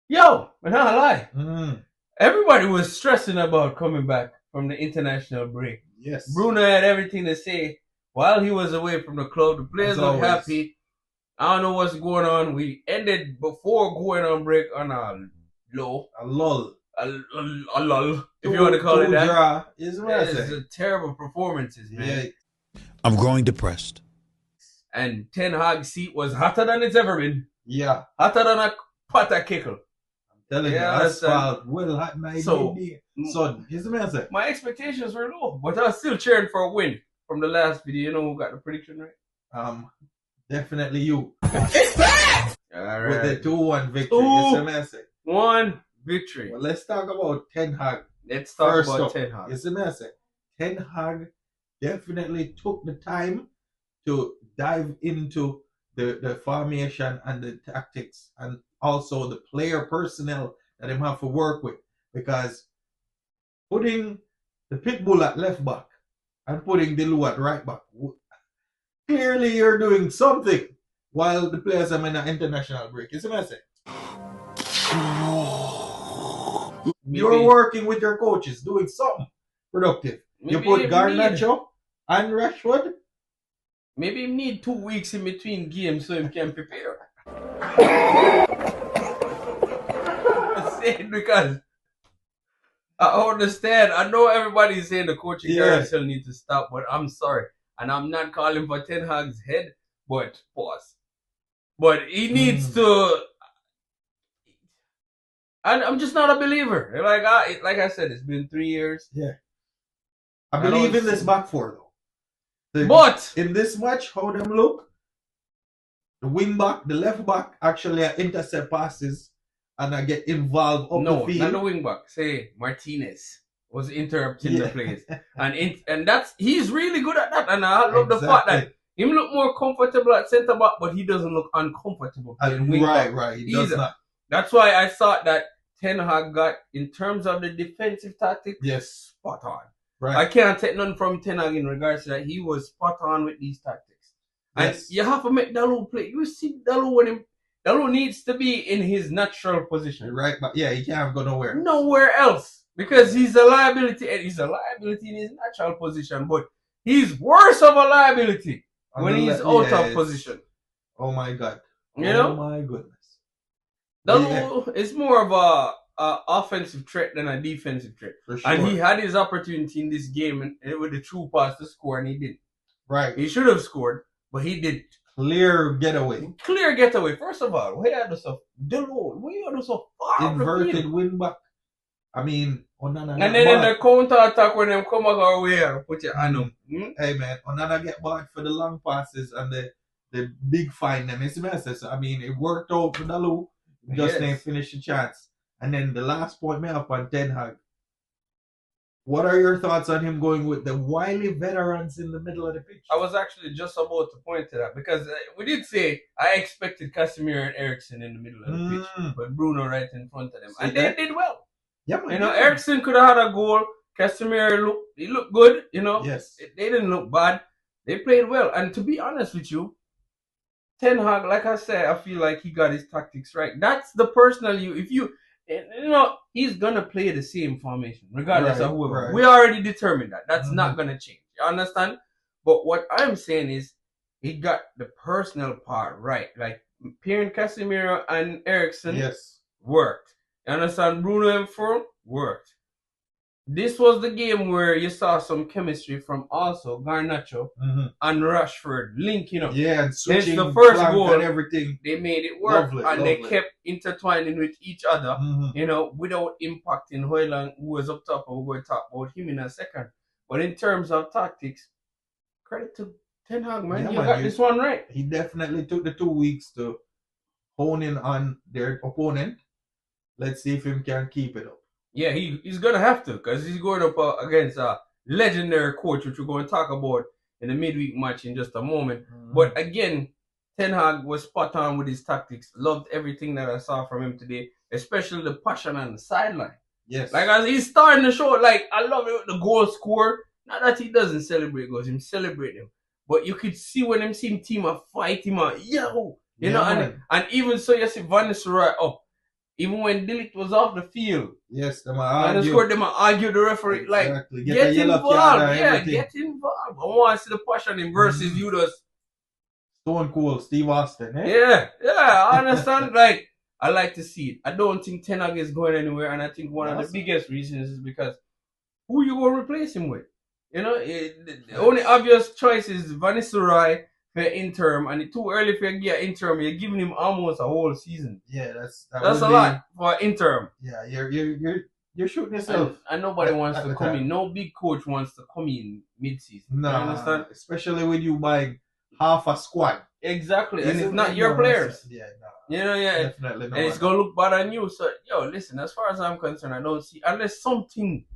Yo, I'm not gonna lie. Mm. Everybody was stressing about coming back from the international break. Yes. Bruno had everything to say while he was away from the club. The players As look always. happy. I don't know what's going on. We ended before going on break on a low. A lull. A lull, if you want to call it that. Draw is what I It's say. terrible performances, man. Yeah. I'm growing depressed. And Ten Hag's seat was hotter than it's ever been. Yeah. Hotter than a pot of kickle. Telling you, Yeah, asphalt, well hot night. So, Sun. Here's the man say. my expectations were low, but I was still cheering for a win from the last video. You know who got the prediction right? Definitely you. It's back! With the 2-1 victory. 2-1 victory. Well, let's talk about Ten Hag. Let's talk First about up, Ten Hag. Yes, I say. Ten Hag definitely took the time to dive into the formation and the tactics and also the player personnel that him have to work with, because putting the Pitbull at left back and putting Dilu at right back, clearly you're doing something while the players are in an international break. You see what I say? You're working with your coaches, doing something productive. You put Garnacho and Rashford. Maybe you need 2 weeks in between games so you can prepare. I'm saying because I understand. I know everybody's saying the coaching carousel needs to stop, but I'm sorry. And I'm not calling for Ten Hag's head, but pause. But he needs to. And I'm just not a believer. Like I said, it's been 3 years. Yeah. I believe in this back four though. But in this match, how them look, the wing back, the left back actually intercept passes and I get involved up the field. No, not the wing back. Say Martinez was interrupting the plays, and that's he's really good at that. And I love the fact that he look more comfortable at centre back, but he doesn't look uncomfortable playing wing back. Right. He does not. That's why I thought that Ten Hag got, in terms of the defensive tactics, spot on. Right. I can't take none from Ten Hag in regards to that. He was spot on with these tactics. And you have to make Dalot play. You see Dalot Dalot needs to be in his natural position. Right, but yeah, he can't go nowhere. Nowhere else. Because he's a liability, and he's a liability in his natural position, but he's worse of a liability when he's out of position. Oh my God. You know? Oh my goodness. Dalot is more of a offensive threat than a defensive threat. For sure. And he had his opportunity in this game and with the true pass to score, and he didn't. Right. He should have scored, but he didn't. Clear getaway. First of all, where are the stuff? Dalot, where are the stuff? Inverted wing back. I mean, Onana. And then in the counter attack, when them come back our way, put your hand up. Hey man, Onana get bought for the long passes and the big find them. It's a mess. I mean, it worked out for Dalot. Just didn't finish the chance. And then the last point me up on Ten Hag. What are your thoughts on him going with the wily veterans in the middle of the pitch? I was actually just about to point to that because we did say I expected Casemiro and Eriksen in the middle of the pitch, but Bruno right in front of them, and they did well. Yeah, you know, Eriksen could have had a goal. Casemiro looked good. You know, yes, they didn't look bad. They played well, and to be honest with you, Ten Hag, like I said, I feel like he got his tactics right. That's the personal you. If you know, he's gonna play the same formation regardless of whoever. Right. We already determined that. That's not gonna change. You understand? But what I'm saying is, he got the personal part right. Like pairing Casemiro and Eriksen, worked. You understand? Bruno and Furl worked. This was the game where you saw some chemistry from also Garnacho and Rashford linking up. Yeah, and switching the first goal and everything. They made it work, they kept intertwining with each other, you know, without impacting Højlund, who was up top, and we're going to talk about him in a second. But in terms of tactics, credit to Ten Hag, man. Yeah, you got this one right. He definitely took the 2 weeks to hone in on their opponent. Let's see if he can keep it up. Yeah, he's going to have to, because he's going up against a legendary coach, which we're going to talk about in the midweek match in just a moment. But again, Ten Hag was spot on with his tactics. Loved everything that I saw from him today, especially the passion on the sideline. Yes. Like, as he's starting the show, like, I love it with the goal score. Not that he doesn't celebrate goals, him celebrate them. But you could see when him see him team fight him out. Yo! You know, and even so, you see Van Nistelrooy up. Even when Delict was off the field, Yes, them and the argue. score, them argue the referee. Exactly. Like, Get a get yellow card involved. or Yeah, everything. get involved. I want to see the passion in versus you just. Stone Cold, Steve Austin, eh? Yeah, I understand. Like, I like to see it. I don't think Ten Hag is going anywhere, and I think one of the biggest reasons is because who you going to replace him with? You know, the only obvious choice is Van Nistelrooy for interim, and it's too early for you to get interim. You're giving him almost a whole season. Yeah, that's a lot for interim. Yeah, you're shooting yourself. And nobody wants to come in. No big coach wants to come in mid-season. No, you understand? Especially when you buy half a squad. Exactly, and it's not your players. Yeah, no. You know, yeah, definitely not. And it's gonna look bad on you. So, listen. As far as I'm concerned, I don't see unless something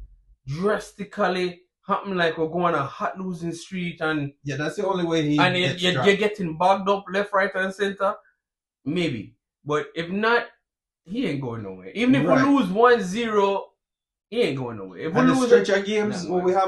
drastically happen, like we're going a hot losing streak, and that's the only way you're getting bogged up left, right, and center. Maybe, but if not, he ain't going nowhere. Even if we lose 1-0, he ain't going nowhere. If we lose stretch of games, we have